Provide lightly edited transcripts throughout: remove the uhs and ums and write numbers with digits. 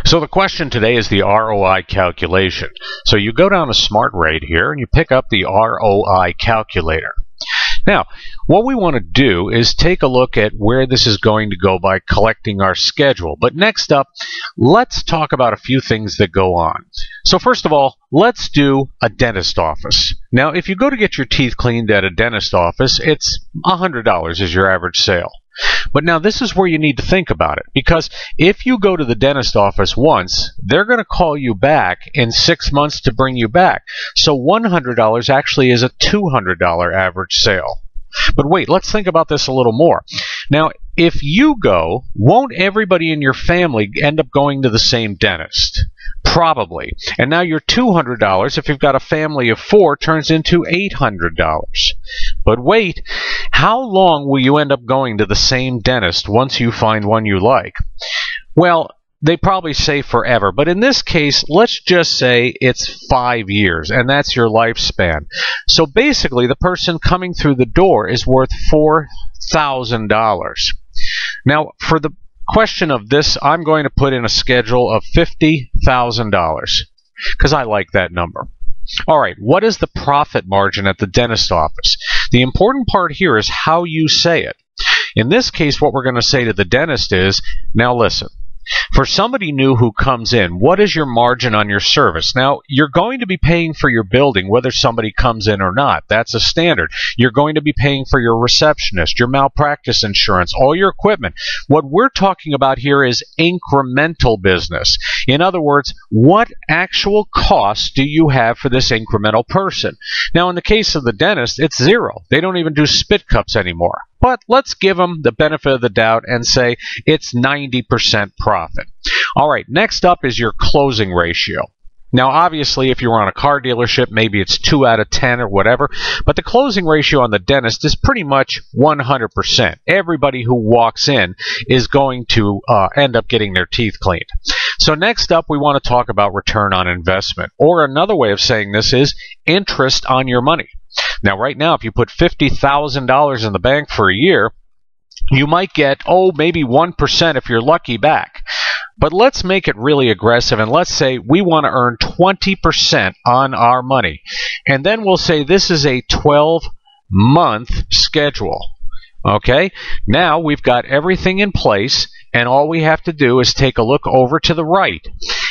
So the question today is the ROI calculation. So you go down to Smart Rate here and you pick up the ROI Calculator. Now, what we want to do is take a look at where this is going to go by collecting our schedule. But next up, let's talk about a few things that go on. So first of all, let's do a dentist office. Now, if you go to get your teeth cleaned at a dentist office, it's $100 is your average sale. But now this is where you need to think about it, because if you go to the dentist office once, they're going to call you back in 6 months to bring you back. So $100 actually is a $200 average sale. But wait, let's think about this a little more. Now, if you go, won't everybody in your family end up going to the same dentist? Probably. And now your $200, if you've got a family of 4, turns into $800. But wait, how long will you end up going to the same dentist once you find one you like? Well, they probably say forever, but in this case, let's just say it's 5 years, and that's your lifespan. So basically, the person coming through the door is worth $4,000. Now, for the question of this, I'm going to put in a schedule of $50,000 because I like that number. All right, what is the profit margin at the dentist office? The important part here is how you say it. In this case, what we're going to say to the dentist is, now listen, for somebody new who comes in, what is your margin on your service? Now, you're going to be paying for your building whether somebody comes in or not. That's a standard. You're going to be paying for your receptionist, your malpractice insurance, all your equipment. What we're talking about here is incremental business. In other words, what actual costs do you have for this incremental person? Now, in the case of the dentist, it's zero. They don't even do spit cups anymore. But let's give them the benefit of the doubt and say it's 90% profit. All right, next up is your closing ratio. Now, obviously, if you're on a car dealership, maybe it's 2 out of 10 or whatever, but the closing ratio on the dentist is pretty much 100%. Everybody who walks in is going to end up getting their teeth cleaned. So next up, we want to talk about return on investment, or another way of saying this is interest on your money. Now, right now, if you put $50,000 in the bank for a year, you might get, maybe 1% if you're lucky back. But let's make it really aggressive, and let's say we want to earn 20% on our money. And then we'll say this is a 12-month schedule. Okay? Now we've got everything in place, and all we have to do is take a look over to the right.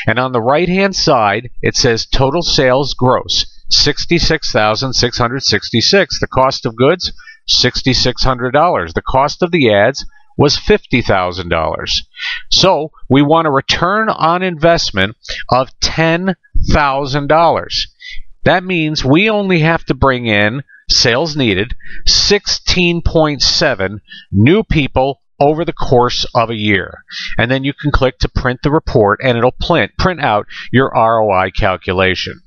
And on the right-hand side, it says total sales gross. $66,666. The cost of goods, $6,600. The cost of the ads was $50,000. So we want a return on investment of $10,000. That means we only have to bring in, sales needed, 16.7 new people over the course of a year. And then you can click to print the report, and it'll print out your ROI calculation.